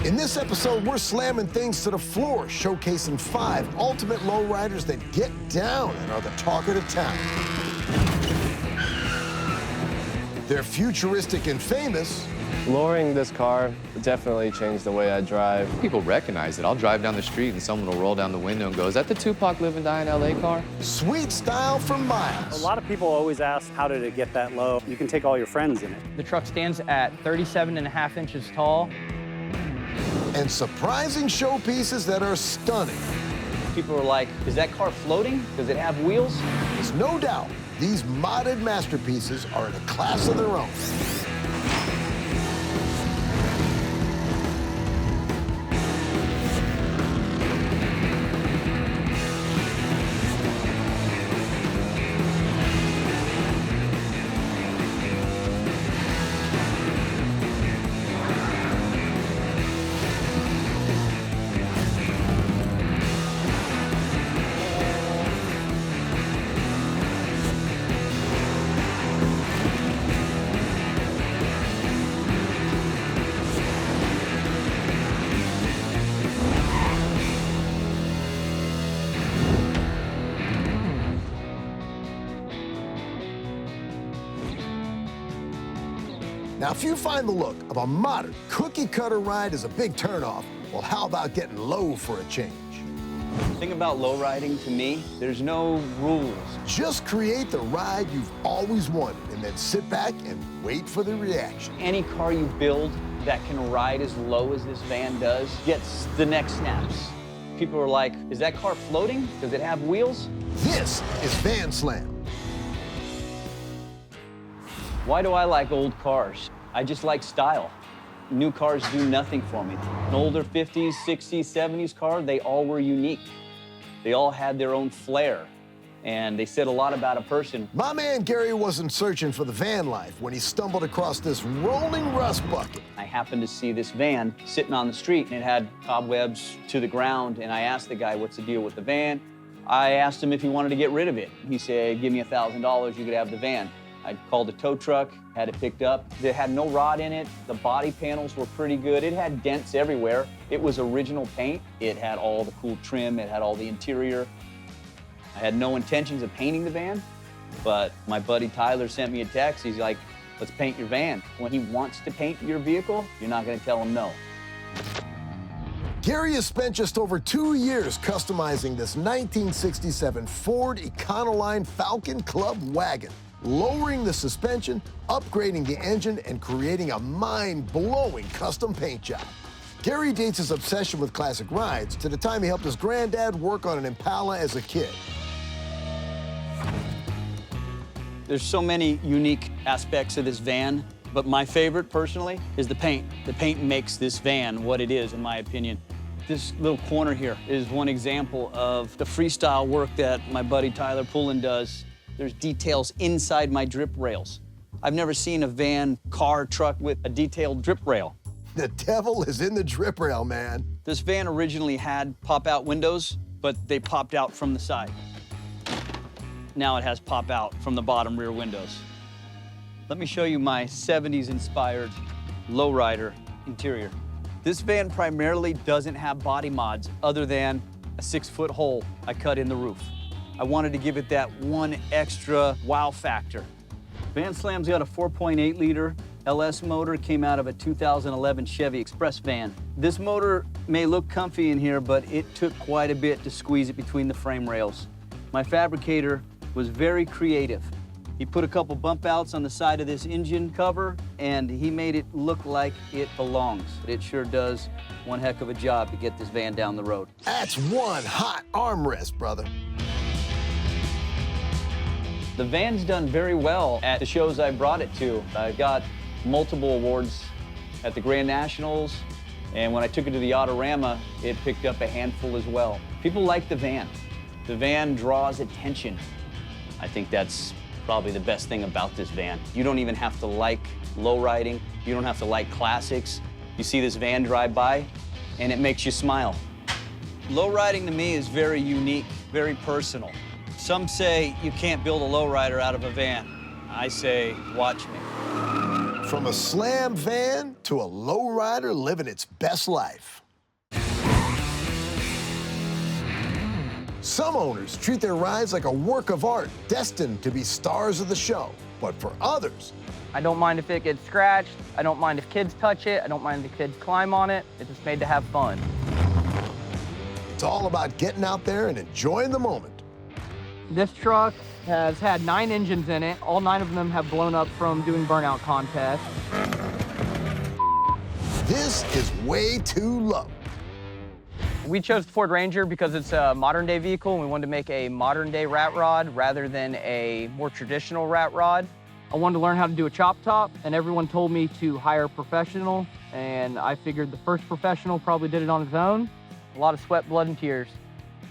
In this episode, we're slamming things to the floor, showcasing 5 ultimate lowriders that get down and are the talk of the town. They're futuristic and famous. Lowering this car definitely changed the way I drive. People recognize it. I'll drive down the street and someone will roll down the window and go, "Is that the Tupac Live and Die in LA car?" Sweet style for miles. A lot of people always ask, how did it get that low? You can take all your friends in it. The truck stands at 37.5 inches tall. And surprising showpieces that are stunning. People are like, is that car floating? Does it have wheels? There's no doubt these modded masterpieces are in a class of their own. Now, if you find the look of a modern cookie-cutter ride is a big turnoff, well, how about getting low for a change? The thing about lowriding, to me, there's no rules. Just create the ride you've always wanted and then sit back and wait for the reaction. Any car you build that can ride as low as this van does gets the neck snaps. People are like, is that car floating? Does it have wheels? This is Van Slam. Why do I like old cars? I just like style. New cars do nothing for me. An older 50s, 60s, 70s car, they all were unique. They all had their own flair, and they said a lot about a person. My man Gary wasn't searching for the van life when he stumbled across this rolling rust bucket. I happened to see this van sitting on the street, and it had cobwebs to the ground, and I asked the guy, what's the deal with the van? I asked him if he wanted to get rid of it. He said, give me $1,000, you could have the van. I called a tow truck, had it picked up. It had no rod in it. The body panels were pretty good. It had dents everywhere. It was original paint. It had all the cool trim. It had all the interior. I had no intentions of painting the van, but my buddy Tyler sent me a text. He's like, let's paint your van. When he wants to paint your vehicle, you're not gonna tell him no. Gary has spent just over 2 years customizing this 1967 Ford Econoline Falcon Club wagon, lowering the suspension, upgrading the engine, and creating a mind-blowing custom paint job. Gary dates his obsession with classic rides to the time he helped his granddad work on an Impala as a kid. There's so many unique aspects of this van, but my favorite, personally, is the paint. The paint makes this van what it is, in my opinion. This little corner here is one example of the freestyle work that my buddy Tyler Pullen does. There's details inside my drip rails. I've never seen a van, car, truck with a detailed drip rail. The devil is in the drip rail, man. This van originally had pop-out windows, but they popped out from the side. Now it has pop-out from the bottom rear windows. Let me show you my 70s-inspired lowrider interior. This van primarily doesn't have body mods other than a 6-foot hole I cut in the roof. I wanted to give it that one extra wow factor. Van Slam's got a 4.8-liter LS motor, came out of a 2011 Chevy Express van. This motor may look comfy in here, but it took quite a bit to squeeze it between the frame rails. My fabricator was very creative. He put a couple bump outs on the side of this engine cover, and he made it look like it belongs. It sure does one heck of a job to get this van down the road. That's one hot armrest, brother. The van's done very well at the shows I brought it to. I got multiple awards at the Grand Nationals, and when I took it to the Autorama, it picked up a handful as well. People like the van. The van draws attention. I think that's probably the best thing about this van. You don't even have to like lowriding. You don't have to like classics. You see this van drive by, and it makes you smile. Lowriding to me is very unique, very personal. Some say you can't build a lowrider out of a van. I say, watch me. From a slam van to a lowrider living its best life. Some owners treat their rides like a work of art, destined to be stars of the show. But for others, I don't mind if it gets scratched. I don't mind if kids touch it. I don't mind if kids climb on it. It's just made to have fun. it's all about getting out there and enjoying the moment. This truck has had 9 engines in it. All 9 of them have blown up from doing burnout contests. This is way too low. We chose the Ford Ranger because it's a modern-day vehicle, and we wanted to make a modern-day rat rod rather than a more traditional rat rod. I wanted to learn how to do a chop top, and everyone told me to hire a professional, and I figured the first professional probably did it on his own. A lot of sweat, blood, and tears.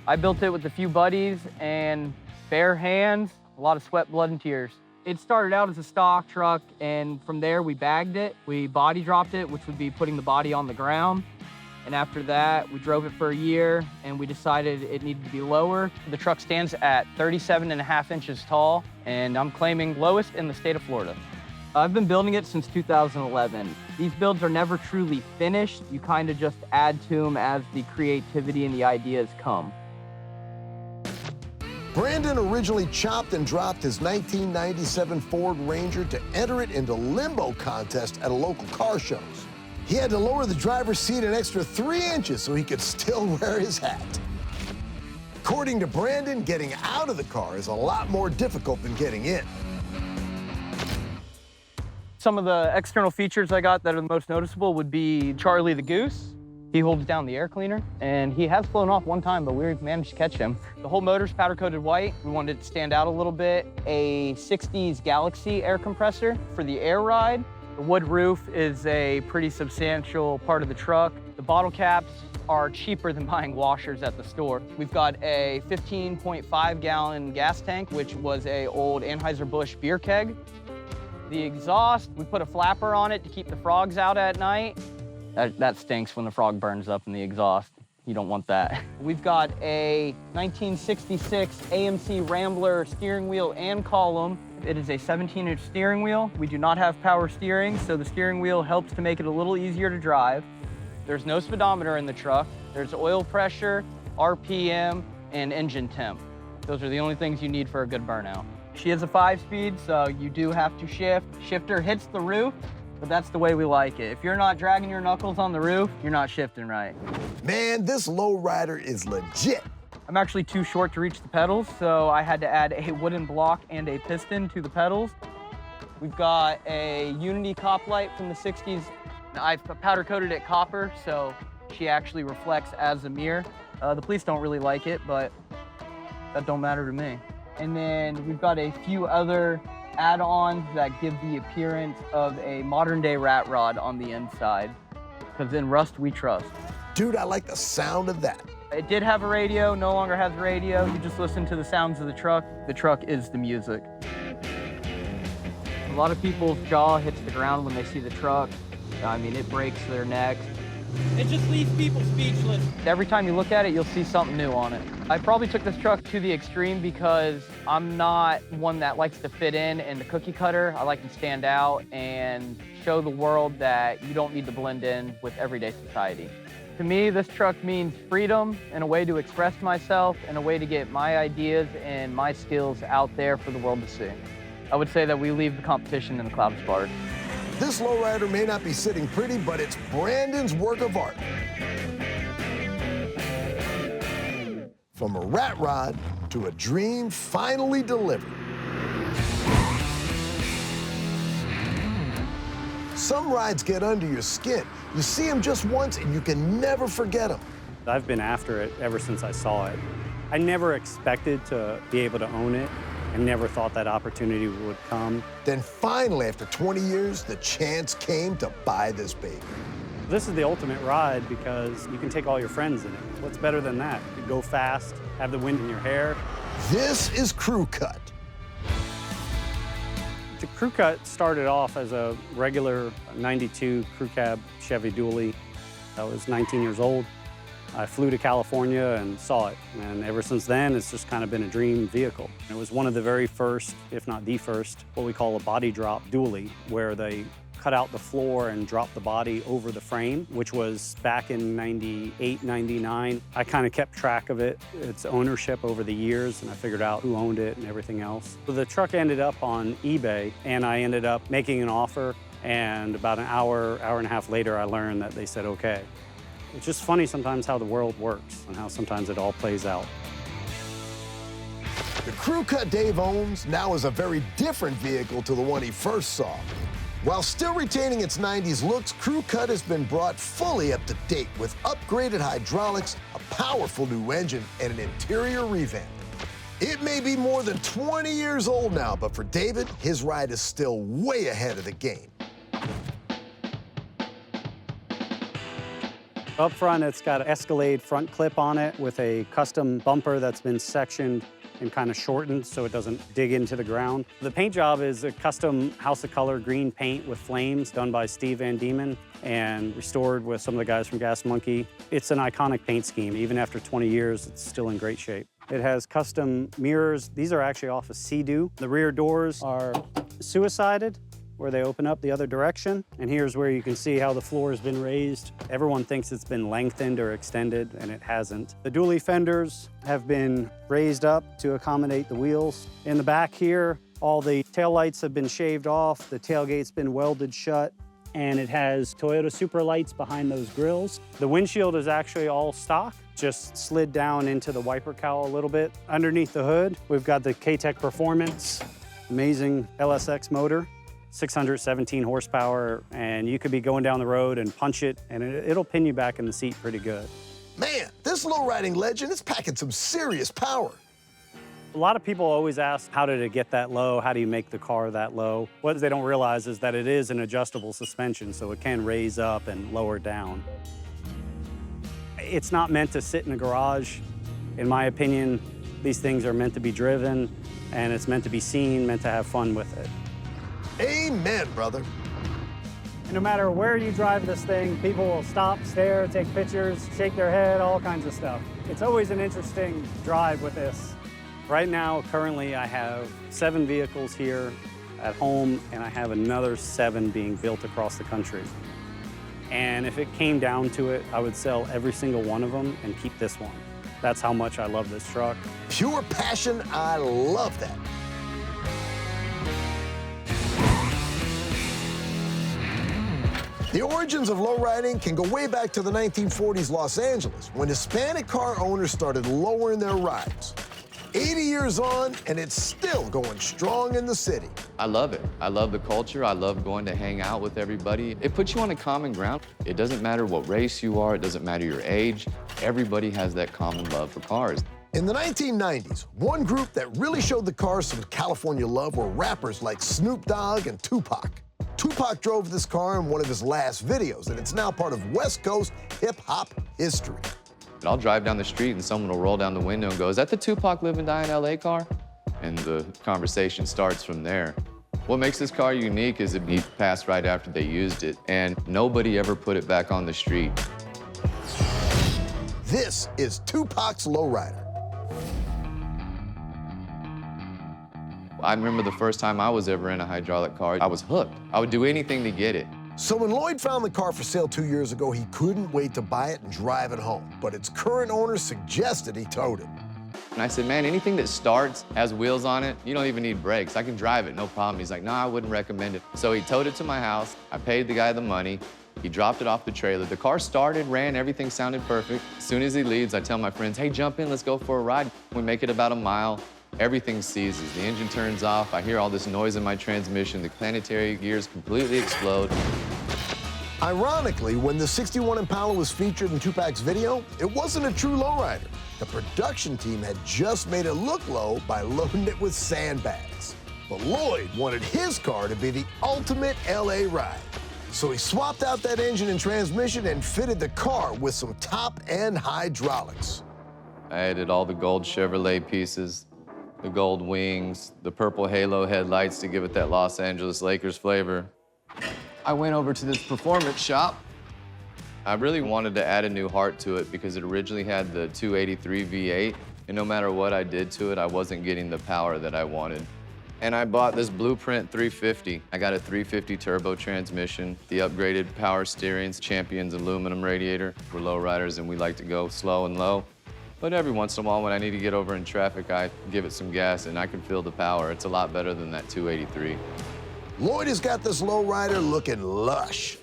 I built it with a few buddies and bare hands, a lot of sweat, blood, and tears. It started out as a stock truck, and from there we bagged it. We body dropped it, which would be putting the body on the ground. And after that, we drove it for a year, and we decided it needed to be lower. The truck stands at 37.5 inches tall, and I'm claiming lowest in the state of Florida. I've been building it since 2011. These builds are never truly finished. You kind of just add to them as the creativity and the ideas come. Brandon originally chopped and dropped his 1997 Ford Ranger to enter it into limbo contest at a local car shows. He had to lower the driver's seat an extra 3 inches so he could still wear his hat. According to Brandon, getting out of the car is a lot more difficult than getting in. Some of the external features I got that are the most noticeable would be Charlie the Goose. He holds down the air cleaner, and he has flown off one time, but we managed to catch him. The whole motor's powder-coated white. We wanted it to stand out a little bit. A 60s Galaxy air compressor for the air ride. The wood roof is a pretty substantial part of the truck. The bottle caps are cheaper than buying washers at the store. We've got a 15.5-gallon gas tank, which was a old Anheuser-Busch beer keg. The exhaust, we put a flapper on it to keep the frogs out at night. That stinks when the frog burns up in the exhaust. You don't want that. We've got a 1966 AMC Rambler steering wheel and column. It is a 17-inch steering wheel. We do not have power steering, so the steering wheel helps to make it a little easier to drive. There's no speedometer in the truck. There's oil pressure, RPM, and engine temp. Those are the only things you need for a good burnout. She is a 5-speed, so you do have to shift. Shifter hits the roof, but that's the way we like it. If you're not dragging your knuckles on the roof, you're not shifting right. Man, this lowrider is legit. I'm actually too short to reach the pedals, so I had to add a wooden block and a piston to the pedals. We've got a Unity cop light from the 60s. I've powder-coated it copper, so she actually reflects as a mirror. The police don't really like it, but that don't matter to me. And then we've got a few other add-ons that give the appearance of a modern-day rat rod on the inside, because in Rust we trust. Dude, I like the sound of that. It did have a radio, no longer has a radio. You just listen to the sounds of the truck. The truck is the music. A lot of people's jaw hits the ground when they see the truck. I mean, it breaks their necks. It just leaves people speechless. Every time you look at it, you'll see something new on it. I probably took this truck to the extreme because I'm not one that likes to fit in the cookie cutter. I like to stand out and show the world that you don't need to blend in with everyday society. To me, this truck means freedom and a way to express myself and a way to get my ideas and my skills out there for the world to see. I would say that we leave the competition in the cloud of spark. This lowrider may not be sitting pretty, but it's Brandon's work of art. From a rat rod to a dream finally delivered. Some rides get under your skin. You see them just once and you can never forget them. I've been after it ever since I saw it. I never expected to be able to own it. I never thought that opportunity would come. Then finally, after 20 years, the chance came to buy this baby. This is the ultimate ride because you can take all your friends in it. What's better than that? You go fast, have the wind in your hair. This is Crew Cut. The Crew Cut started off as a regular 92 crew cab Chevy dually. I was 19 years old. I flew to California and saw it, and ever since then, it's just kind of been a dream vehicle. It was one of the very first, if not the first, what we call a body drop dually, where the cut out the floor and dropped the body over the frame, which was back in 98, 99. I kind of kept track of its ownership over the years, and I figured out who owned it and everything else. So the truck ended up on eBay, and I ended up making an offer, and about an hour and a half later, I learned that they said okay. It's just funny sometimes how the world works and how sometimes it all plays out. The crew cut Dave owns now is a very different vehicle to the one he first saw. While still retaining its 90s looks, Crew Cut has been brought fully up to date with upgraded hydraulics, a powerful new engine, and an interior revamp. It may be more than 20 years old now, but for David, his ride is still way ahead of the game. Up front, it's got an Escalade front clip on it with a custom bumper that's been sectioned and kind of shortened so it doesn't dig into the ground. The paint job is a custom House of Color green paint with flames done by Steve Van Diemen and restored with some of the guys from Gas Monkey. It's an iconic paint scheme. Even after 20 years, it's still in great shape. It has custom mirrors. These are actually off of Sea-Doo. The rear doors are suicided, where they open up the other direction. And here's where you can see how the floor has been raised. Everyone thinks it's been lengthened or extended, and it hasn't. The dually fenders have been raised up to accommodate the wheels. In the back here, all the taillights have been shaved off, the tailgate's been welded shut, and it has Toyota Supra lights behind those grills. The windshield is actually all stock, just slid down into the wiper cowl a little bit. Underneath the hood, we've got the K-Tech Performance, amazing LSX motor. 617 horsepower, and you could be going down the road and punch it, and it'll pin you back in the seat pretty good. Man, this low-riding legend is packing some serious power. A lot of people always ask, how did it get that low? How do you make the car that low? What they don't realize is that it is an adjustable suspension, so it can raise up and lower down. It's not meant to sit in a garage. In my opinion, these things are meant to be driven, and it's meant to be seen, meant to have fun with it. Amen, brother. No matter where you drive this thing, people will stop, stare, take pictures, shake their head, all kinds of stuff. It's always an interesting drive with this. Right now, currently, I have 7 vehicles here at home, and I have another 7 being built across the country. And if it came down to it, I would sell every single one of them and keep this one. That's how much I love this truck. Pure passion, I love that. The origins of lowriding can go way back to the 1940s Los Angeles, when Hispanic car owners started lowering their rides. 80 years on, and it's still going strong in the city. I love it. I love the culture. I love going to hang out with everybody. It puts you on a common ground. It doesn't matter what race you are. It doesn't matter your age. Everybody has that common love for cars. In the 1990s, one group that really showed the cars some California love were rappers like Snoop Dogg and Tupac. Tupac drove this car in one of his last videos, and it's now part of West Coast hip-hop history. I'll drive down the street and someone will roll down the window and go, "Is that the Tupac Live and Die in LA car?" And the conversation starts from there. What makes this car unique is it passed right after they used it, and nobody ever put it back on the street. This is Tupac's Lowrider. I remember the first time I was ever in a hydraulic car, I was hooked. I would do anything to get it. So when Lloyd found the car for sale 2 years ago, he couldn't wait to buy it and drive it home. But its current owner suggested he towed it. And I said, "Man, anything that starts, has wheels on it, you don't even need brakes. I can drive it, no problem." He's like, "No, I wouldn't recommend it." So he towed it to my house. I paid the guy the money. He dropped it off the trailer. The car started, ran, everything sounded perfect. As soon as he leaves, I tell my friends, "Hey, jump in, let's go for a ride." We make it about a mile. Everything seizes. The engine turns off. I hear all this noise in my transmission. The planetary gears completely explode. Ironically, when the 61 Impala was featured in Tupac's video, it wasn't a true lowrider. The production team had just made it look low by loading it with sandbags. But Lloyd wanted his car to be the ultimate LA ride. So he swapped out that engine and transmission and fitted the car with some top-end hydraulics. I added all the gold Chevrolet pieces, the gold wings, the purple halo headlights to give it that Los Angeles Lakers flavor. I went over to this performance shop. I really wanted to add a new heart to it because it originally had the 283 V8, and no matter what I did to it, I wasn't getting the power that I wanted. And I bought this Blueprint 350. I got a 350 turbo transmission, the upgraded power steerings, Champion's aluminum radiator. We're lowriders and we like to go slow and low. But every once in a while when I need to get over in traffic, I give it some gas and I can feel the power. It's a lot better than that 283. Lloyd has got this lowrider looking lush.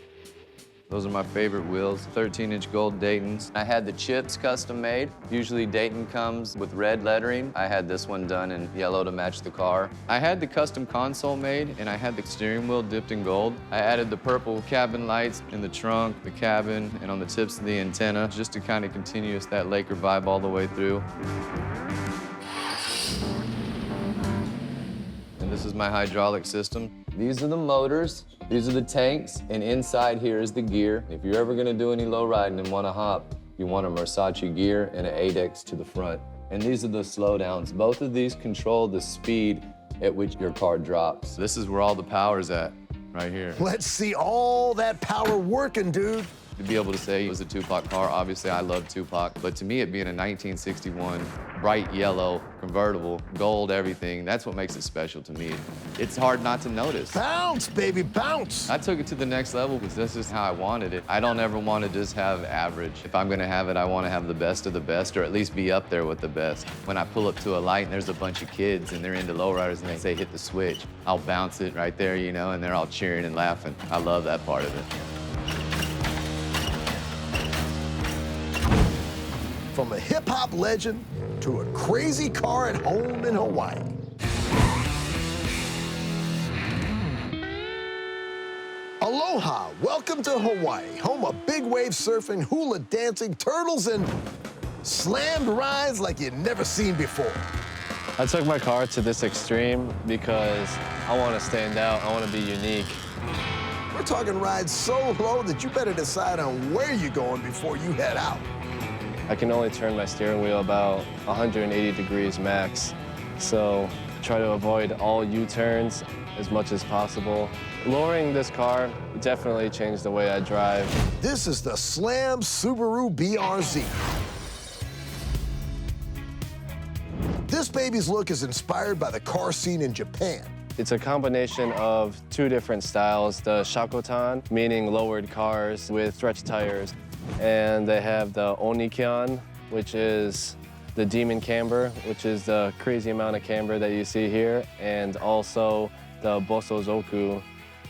Those are my favorite wheels, 13-inch gold Daytons. I had the chips custom made. Usually Dayton comes with red lettering. I had this one done in yellow to match the car. I had the custom console made, and I had the steering wheel dipped in gold. I added the purple cabin lights in the trunk, the cabin, and on the tips of the antenna, just to kind of continue that Laker vibe all the way through. And this is my hydraulic system. These are the motors, these are the tanks, and inside here is the gear. If you're ever gonna do any low riding and wanna hop, you want a Versace gear and an 8X to the front. And these are the slowdowns. Both of these control the speed at which your car drops. This is where all the power's at, right here. Let's see all that power working, dude. To be able to say it was a Tupac car, obviously I love Tupac, but to me it being a 1961 bright yellow convertible, gold, everything, that's what makes it special to me. It's hard not to notice. Bounce, baby, bounce. I took it to the next level because this is how I wanted it. I don't ever want to just have average. If I'm gonna have it, I want to have the best of the best, or at least be up there with the best. When I pull up to a light and there's a bunch of kids and they're into lowriders and they say hit the switch, I'll bounce it right there, you know, and they're all cheering and laughing. I love that part of it. From a hip-hop legend to a crazy car at home in Hawaii. Aloha, welcome to Hawaii, home of big wave surfing, hula dancing, turtles, and slammed rides like you've never seen before. I took my car to this extreme because I want to stand out, I want to be unique. We're talking rides so low that you better decide on where you're going before you head out. I can only turn my steering wheel about 180 degrees max, so try to avoid all U-turns as much as possible. Lowering this car definitely changed the way I drive. This is the Slam Subaru BRZ. This baby's look is inspired by the car scene in Japan. It's a combination of two different styles, the Shakotan, meaning lowered cars with stretch tires, and they have the Onikyan, which is the demon camber, which is the crazy amount of camber that you see here, and also the Bosozoku,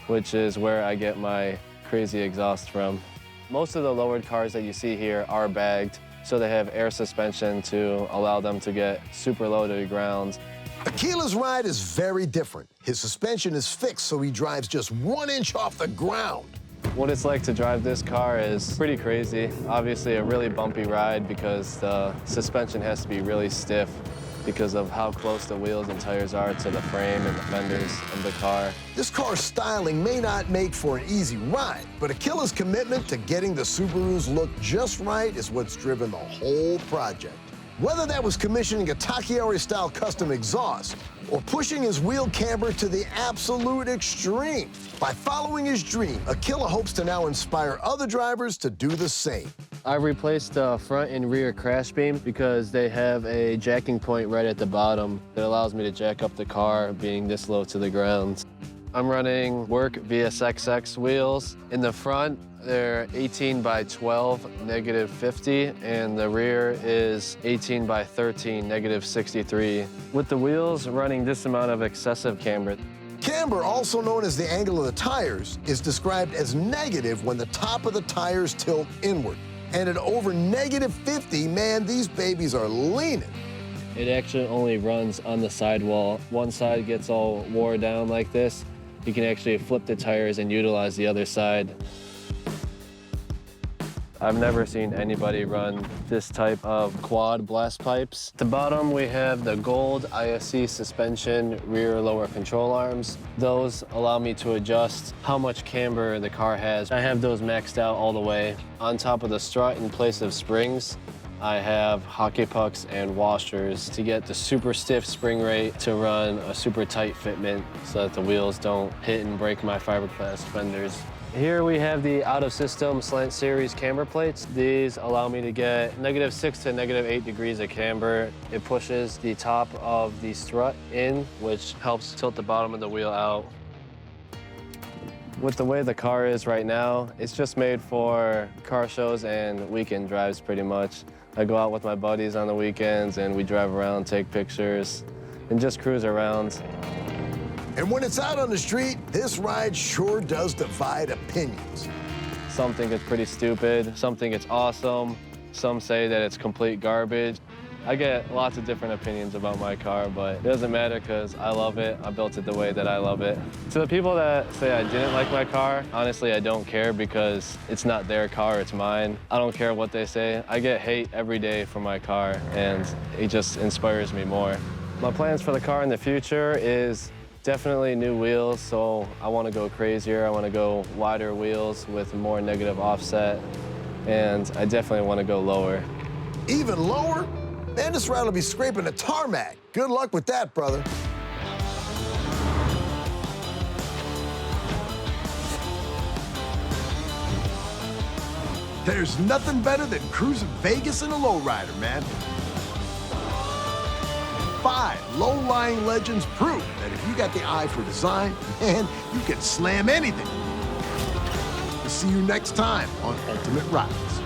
which is where I get my crazy exhaust from. Most of the lowered cars that you see here are bagged, so they have air suspension to allow them to get super low to the ground. Akila's ride is very different. His suspension is fixed, so he drives just 1 inch off the ground. What it's like to drive this car is pretty crazy. Obviously a really bumpy ride because the suspension has to be really stiff because of how close the wheels and tires are to the frame and the fenders of the car. This car's styling may not make for an easy ride, but Akila's commitment to getting the Subaru's look just right is what's driven the whole project. Whether that was commissioning a Takiari-style custom exhaust or pushing his wheel camber to the absolute extreme, by following his dream, Akila hopes to now inspire other drivers to do the same. I replaced the front and rear crash beam because they have a jacking point right at the bottom that allows me to jack up the car being this low to the ground. I'm running work VSXX wheels. In the front, they're 18 by 12, -50, and the rear is 18 by 13, -63. With the wheels running this amount of excessive camber. Camber, also known as the angle of the tires, is described as negative when the top of the tires tilt inward. And at over -50, man, these babies are leaning. It actually only runs on the sidewall. One side gets all wore down like this. You can actually flip the tires and utilize the other side. I've never seen anybody run this type of quad blast pipes. At the bottom, we have the gold ISC suspension rear lower control arms. Those allow me to adjust how much camber the car has. I have those maxed out all the way. On top of the strut, in place of springs, I have hockey pucks and washers to get the super stiff spring rate to run a super tight fitment so that the wheels don't hit and break my fiberglass fenders. Here we have the out-of-system slant series camber plates. These allow me to get -6 to -8 degrees of camber. It pushes the top of the strut in, which helps tilt the bottom of the wheel out. With the way the car is right now, it's just made for car shows and weekend drives pretty much. I go out with my buddies on the weekends and we drive around, take pictures, and just cruise around. And when it's out on the street, this ride sure does divide opinions. Some think it's pretty stupid, some think it's awesome, some say that it's complete garbage. I get lots of different opinions about my car, but it doesn't matter because I love it. I built it the way that I love it. To the people that say I didn't like my car, honestly, I don't care because it's not their car, it's mine. I don't care what they say. I get hate every day for my car, and it just inspires me more. My plans for the car in the future is definitely new wheels, so I want to go crazier. I want to go wider wheels with more negative offset, and I definitely want to go lower. Even lower? Man, this ride will be scraping the tarmac. Good luck with that, brother. There's nothing better than cruising Vegas in a lowrider, man. 5 low-lying legends prove that if you got the eye for design, man, you can slam anything. We'll see you next time on Ultimate Rides.